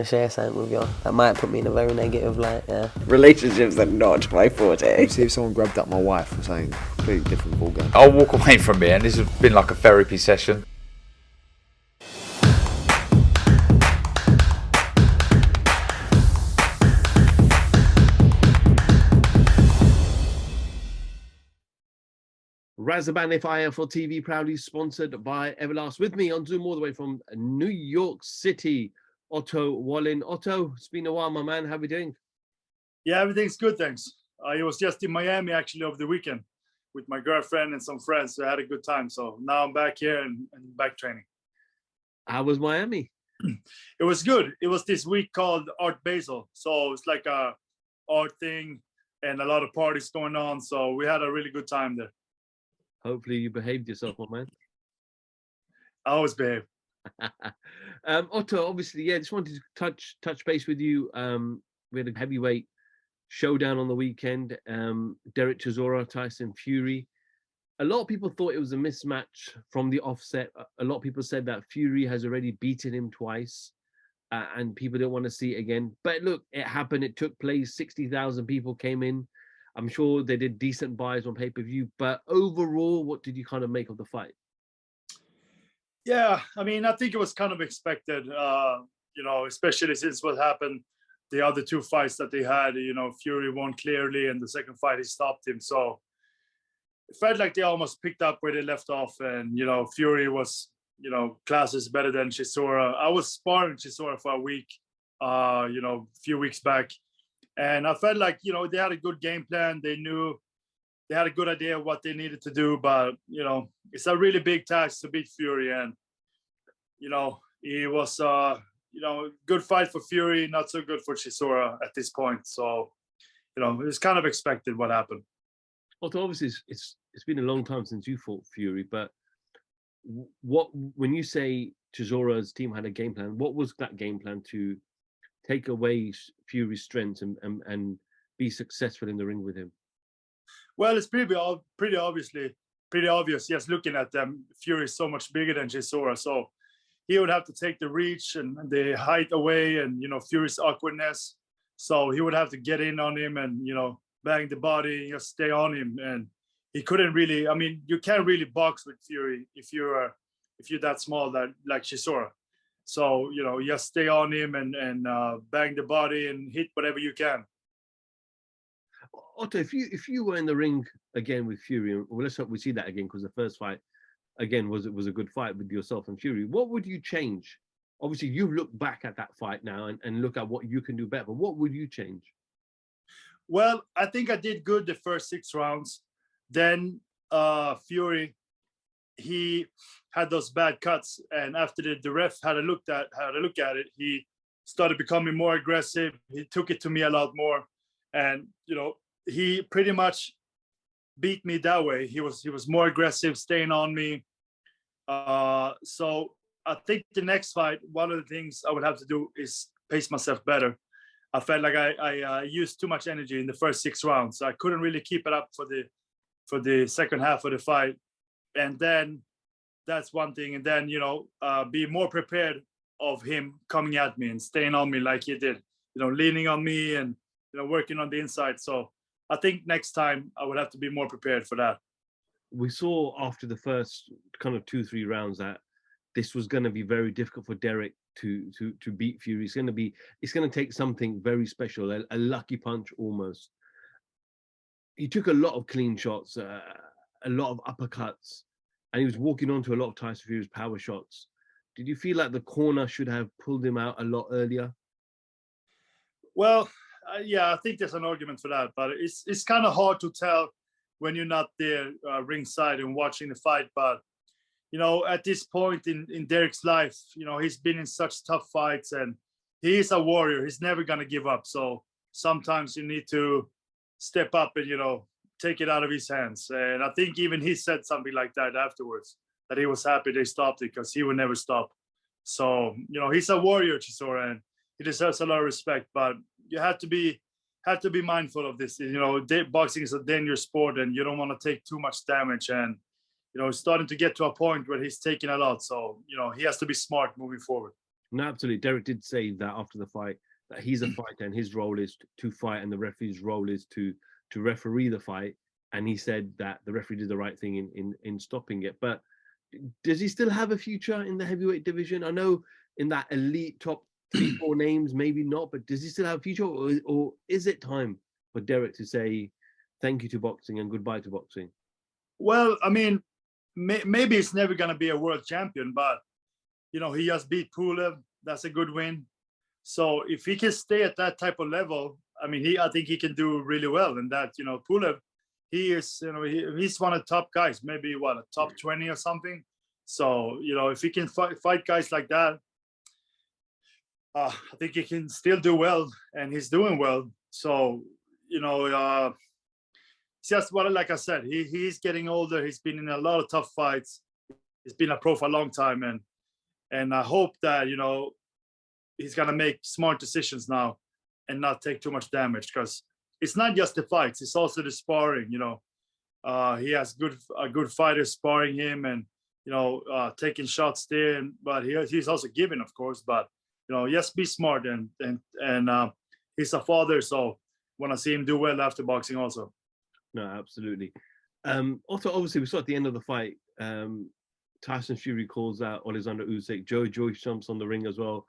to share something with you. That might put me in a very negative light, yeah. Relationships are not my forte. See if someone grabbed up my wife or something completely different ballgame. I'll walk away from here, and this has been like a therapy session. Razaban IFL TV proudly sponsored by Everlast. With me on Zoom all the way from New York City, Otto Wallin. Otto, it's been a while, my man. How are we doing? Yeah, everything's good, thanks. I was just in Miami actually over the weekend with my girlfriend and some friends, so I had a good time. So now I'm back here and back training. How was Miami? It was good. It was this week called Art Basel. So it's like a art thing and a lot of parties going on. So we had a really good time there. Hopefully you behaved yourself, my man. I always behave. Otto, obviously, yeah, just wanted to touch base with you. We had a heavyweight showdown on the weekend. Derek Chisora, Tyson Fury. A lot of people thought it was a mismatch from the offset. A lot of people said that Fury has already beaten him twice, and people don't want to see it again. But look, it happened. It took place. 60,000 people came in. I'm sure they did decent buys on pay-per-view. But overall, what did you kind of make of the fight? Yeah, I mean, I think it was kind of expected, especially since what happened the other two fights that they had. Fury won clearly, and the second fight he stopped him. So it felt like they almost picked up where they left off. And, Fury was, classes better than Chisora. I was sparring Chisora for a week, a few weeks back. And I felt like, they had a good game plan. They knew they had a good idea of what they needed to do. But, it's a really big task to beat Fury. And, it was, good fight for Fury, not so good for Chisora at this point. So, it's kind of expected what happened. Although obviously it's been a long time since you fought Fury, but when you say Chisora's team had a game plan, what was that game plan to take away Fury's strengths and be successful in the ring with him? Well, it's pretty obvious. Yes, looking at them, Fury is so much bigger than Chisora, so he would have to take the reach and the height away, and Fury's awkwardness. So he would have to get in on him and bang the body, just stay on him. And he couldn't really. I mean, you can't really box with Fury if you're that small, like Chisora. So you just stay on him and bang the body and hit whatever you can. Otto, if you were in the ring again with Fury, well, let's hope we see that again, because the first fight again was a good fight with yourself and Fury. What would you change? Obviously, you look back at that fight now and look at what you can do better. But what would you change? Well, I think I did good the first 6 rounds. Then Fury, he had those bad cuts, and after the ref had a look at it, he started becoming more aggressive. He took it to me a lot more, and he pretty much beat me that way. He was more aggressive, staying on me. So I think the next fight, one of the things I would have to do is pace myself better. I felt like I used too much energy in the first 6 rounds. I couldn't really keep it up for the second half of the fight. And then that's one thing. And then, be more prepared of him coming at me and staying on me like he did, leaning on me and, working on the inside. So I think next time I would have to be more prepared for that. We saw after the first kind of 2-3 rounds that this was going to be very difficult for Derek to beat Fury. It's going to take something very special, a lucky punch almost. He took a lot of clean shots, a lot of uppercuts, and he was walking onto a lot of Tyson Fury's power shots. Did you feel like the corner should have pulled him out a lot earlier? Well, yeah, I think there's an argument for that, but it's kind of hard to tell when you're not there ringside and watching the fight. But at this point in Derek's life, he's been in such tough fights, and he is a warrior. He's never gonna give up. So sometimes you need to step up and take it out of his hands. And I think even he said something like that afterwards, that he was happy they stopped it because he would never stop. So he's a warrior, Chisora, and he deserves a lot of respect. But you have to be mindful of this. Boxing is a dangerous sport, and you don't want to take too much damage. And it's starting to get to a point where he's taking a lot. So he has to be smart moving forward. No, absolutely. Derek did say that after the fight, that he's a fighter and his role is to fight, and the referee's role is to referee the fight. And he said that the referee did the right thing in stopping it. But does he still have a future in the heavyweight division? I know in that elite top 3-4 names, maybe not, but does he still have a future, or is it time for Derek to say thank you to boxing and goodbye to boxing? Well, I mean, maybe he's never going to be a world champion, but you know, he just beat Pulev. That's a good win. So if he can stay at that type of level, I mean, I think he can do really well. And that, you know, Pulev, he is, you know, he's one of the top guys, maybe what, a top 20 or something. So, you know, if he can fight guys like that, I think he can still do well, and he's doing well. So, you know, it's just what, like I said, he's getting older. He's been in a lot of tough fights. He's been a pro for a long time, and I hope that, you know, he's gonna make smart decisions now and not take too much damage, because it's not just the fights; it's also the sparring. You know, he has good fighters sparring him, and you know, taking shots there. But he's also giving, of course. But you know, just be smart, and he's a father, so want to see him do well after boxing also. No, absolutely. Also, obviously, we saw at the end of the fight, Tyson Fury calls out Alexander Usyk. Joyce jumps on the ring as well,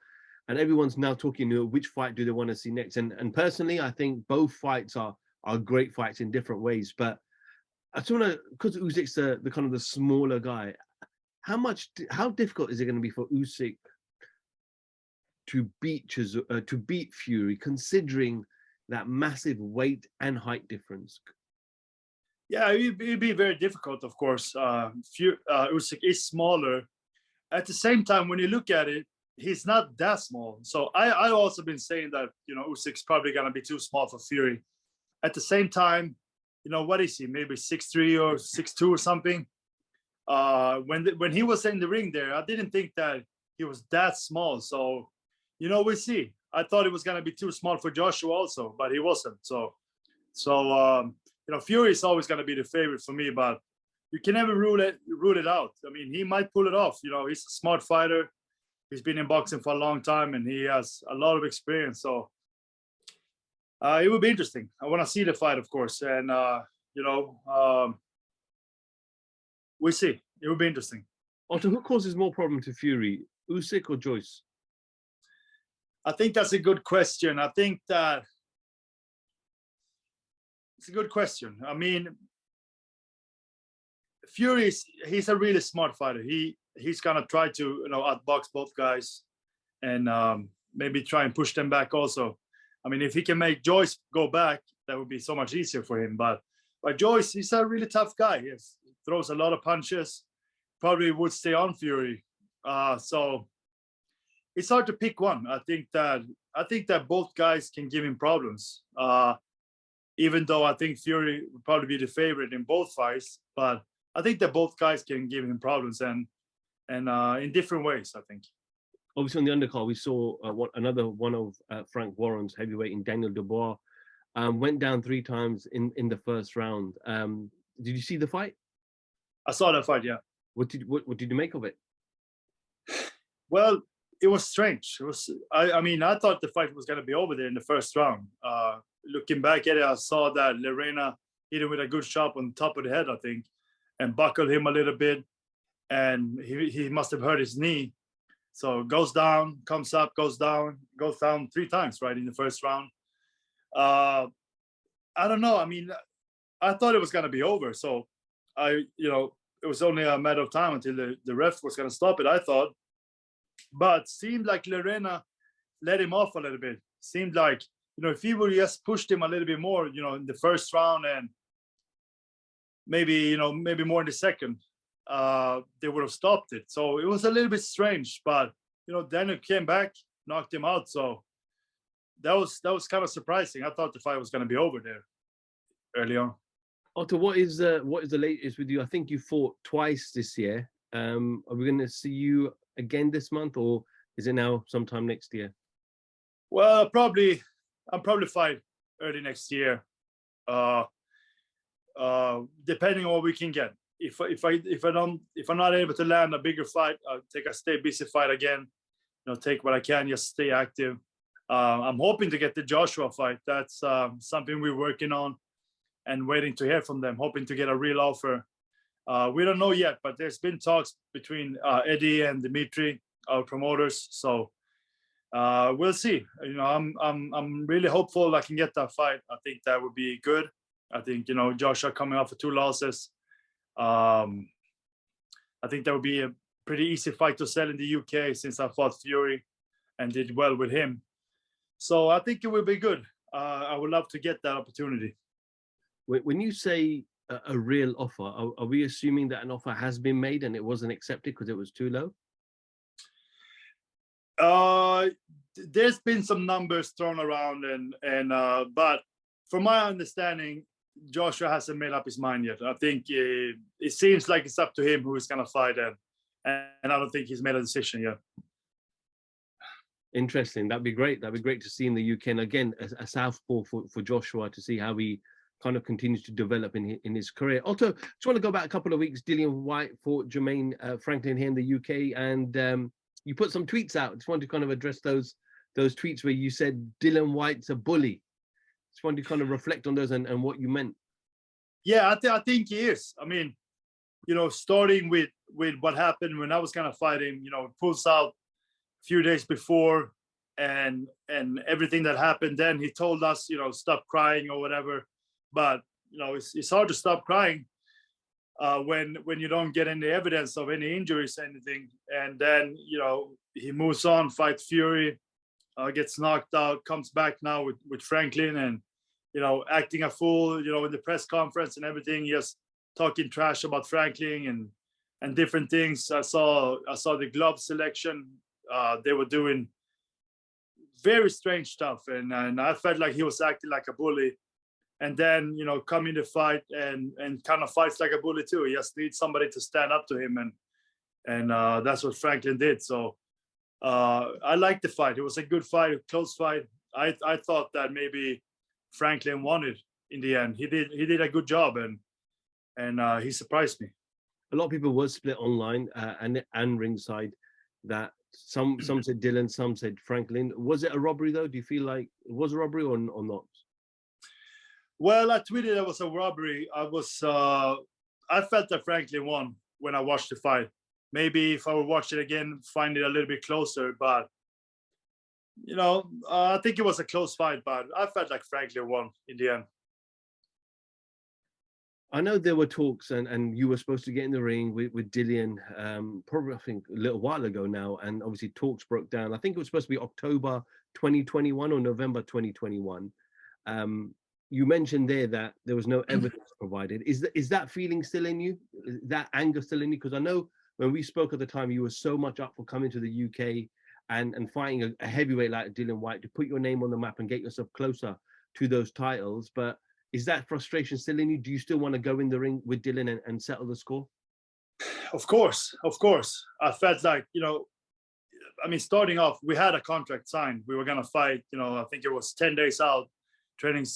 and everyone's now talking which fight do they want to see next. And personally, I think both fights are great fights in different ways. But I just want to, because Usyk's the kind of the smaller guy, how difficult is it going to be for Usyk to beat Fury, considering that massive weight and height difference? Yeah, it'd be very difficult, of course. Usyk is smaller. At the same time, when you look at it, he's not that small. So I also been saying that, you know, Usyk's probably gonna be too small for Fury. At the same time, you know, what is he? Maybe 6'3" or 6'2" or something. When he was in the ring there, I didn't think that he was that small. So, you know, we'll see. I thought it was gonna be too small for Joshua also, but he wasn't. So you know, Fury is always gonna be the favorite for me, but you can never rule it out. I mean, he might pull it off. You know, he's a smart fighter. He's been in boxing for a long time, and he has a lot of experience. So it will be interesting. I want to see the fight, of course, and you know, we'll see. It will be interesting. Otto, who causes more problem to Fury, Usyk or Joyce? I think that's a good question. I think that it's a good question. I mean, Fury he's a really smart fighter. He's gonna try to, you know, outbox both guys, and maybe try and push them back also. I mean, if he can make Joyce go back, that would be so much easier for him. But Joyce, he's a really tough guy. He throws a lot of punches. Probably would stay on Fury. So it's hard to pick one. I think that both guys can give him problems. Even though I think Fury would probably be the favorite in both fights, but I think that both guys can give him problems, and in different ways, I think. Obviously, on the undercard, we saw another one of Frank Warren's heavyweight in Daniel Dubois. Went down 3 times in the first round. Did you see the fight? I saw that fight, yeah. What did you make of it? Well, it was strange. It was. I mean, I thought the fight was going to be over there in the first round. Looking back at it, I saw that Lerena hit him with a good shot on top of the head, I think, and buckled him a little bit, and he must have hurt his knee. So goes down, comes up, goes down 3 times, right, in the first round. I don't know. I mean, I thought it was going to be over. So you know, it was only a matter of time until the ref was going to stop it, I thought. But seemed like Lerena let him off a little bit. Seemed like, you know, if he would just pushed him a little bit more, you know, in the first round, and maybe more in the second, they would have stopped it. So it was a little bit strange, but, you know, Daniel came back, knocked him out. So that was kind of surprising. I thought the fight was going to be over there early on. Otto, what is the latest with you? I think you fought twice this year. Are we going to see you again this month, or is it now sometime next year? Well, I'll probably fight early next year, depending on what we can get. If I'm not able to land a bigger fight, I'll take a stay busy fight again, take what I can, just stay active. I'm hoping to get the Joshua fight. That's something we're working on and waiting to hear from them, hoping to get a real offer. We don't know yet, but there's been talks between Eddie and Dimitri, our promoters. So we'll see. I'm really hopeful I can get that fight. I think that would be good. I think, Joshua coming off of 2 losses. I think that would be a pretty easy fight to sell in the UK since I fought Fury and did well with him. So I think it will be good. I would love to get that opportunity. When you say a real offer, are we assuming that an offer has been made and it wasn't accepted because it was too low? There's been some numbers thrown around, but from my understanding, Joshua hasn't made up his mind yet. I think it seems like it's up to him who is going to fight, and I don't think he's made a decision yet. Interesting. That'd be great. That'd be great to see in the UK. And again, a southpaw for Joshua, to see how he kind of continues to develop in his career. Also, just want to go back a couple of weeks. Dillian Whyte fought Jermaine Franklin here in the UK, and you put some tweets out. Just want to kind of address those tweets where you said Dillian Whyte's a bully. Just want to kind of reflect on those and what you meant. Yeah, I think he is. I mean, starting with what happened when I was going to fight him, pulls out a few days before, and everything that happened. Then he told us, stop crying or whatever. But it's hard to stop crying when you don't get any evidence of any injuries or anything. And then he moves on, fights Fury, gets knocked out, comes back now with Franklin, and acting a fool, in the press conference and everything, just talking trash about Franklin and different things. I saw the glove selection. They were doing very strange stuff, and I felt like he was acting like a bully. And then, come in the fight and kind of fights like a bully too. He just needs somebody to stand up to him, and that's what Franklin did. So I liked the fight. It was a good fight, a close fight. I thought that maybe Franklin won it in the end. He did a good job, and he surprised me. A lot of people were split online and ringside. That some said Dillian, some said Franklin. Was it a robbery though? Do you feel like it was a robbery or not? Well, I tweeted it was a robbery. I felt that Franklin won when I watched the fight. Maybe if I would watch it again, find it a little bit closer. But, I think it was a close fight, but I felt like Franklin won in the end. I know there were talks and you were supposed to get in the ring with Dillian, probably I think a little while ago now. And obviously talks broke down. I think it was supposed to be October 2021 or November 2021. You mentioned there that there was no evidence provided. Is that feeling still in you? Is that anger still in you? Because I know when we spoke at the time, you were so much up for coming to the UK and fighting a heavyweight like Dillian Whyte to put your name on the map and get yourself closer to those titles. But is that frustration still in you? Do you still want to go in the ring with Dillian and settle the score? Of course. I felt like, starting off, we had a contract signed. We were going to fight, I think it was 10 days out. Training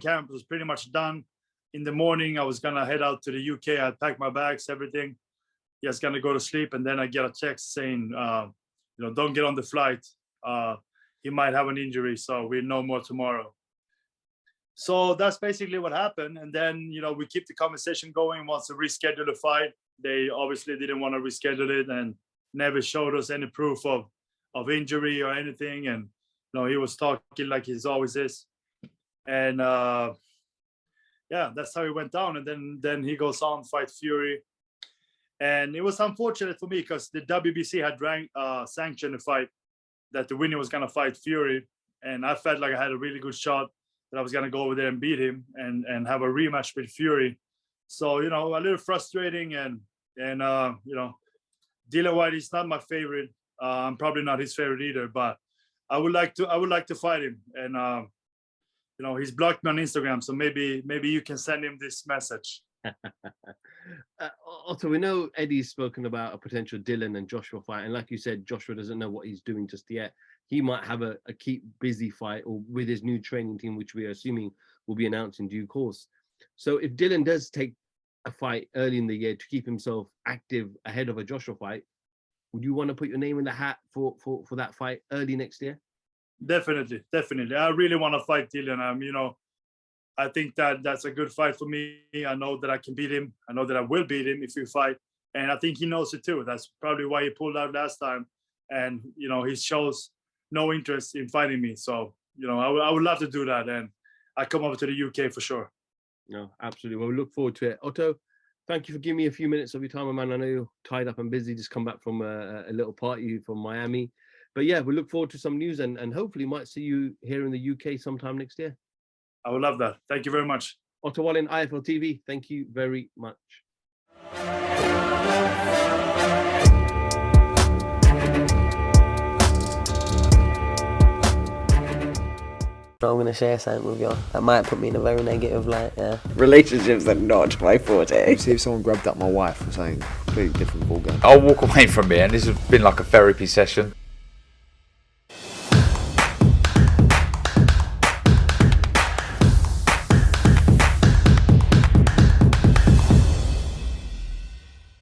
camp was pretty much done. In the morning, I was gonna head out to the UK. I'd pack my bags, everything. Just gonna go to sleep, and then I get a text saying, don't get on the flight. He might have an injury, so we'll know more tomorrow. So that's basically what happened. And then we keep the conversation going. Wants to reschedule the fight. They obviously didn't want to reschedule it and never showed us any proof of injury or anything. And he was talking like he always is. And that's how it went down. And then he goes on fight Fury, and it was unfortunate for me because the WBC had sanctioned the fight that the winner was gonna fight Fury, and I felt like I had a really good shot that I was gonna go over there and beat him and have a rematch with Fury. So a little frustrating, and Dillian Whyte is not my favorite. I'm probably not his favorite either, but I would like to fight him. And he's blocked me on Instagram, so maybe you can send him this message. Also, we know Eddie's spoken about a potential Dillian and Joshua fight, and like you said, Joshua doesn't know what he's doing just yet. He might have a keep busy fight or with his new training team, which we are assuming will be announced in due course. So if Dillian does take a fight early in the year to keep himself active ahead of a Joshua fight, would you want to put your name in the hat for that fight early next year? Definitely. I really want to fight Dillian. I think that that's a good fight for me. I know that I can beat him. I know that I will beat him if we fight. And I think he knows it too. That's probably why he pulled out last time. And, he shows no interest in fighting me. So, I would love to do that. And I come over to the UK for sure. No, absolutely. Well, we look forward to it. Otto, thank you for giving me a few minutes of your time, man. I know you're tied up and busy, just come back from a little party from Miami. But yeah, we look forward to some news and hopefully might see you here in the UK sometime next year. I would love that. Thank you very much. Otto Wallin, IFL TV, thank you very much. I'm gonna share something with you that might put me in a very negative light. Yeah. Relationships are not my forte. See if someone grabbed up my wife or something completely different ballgame. I'll walk away from it, and this has been like a therapy session.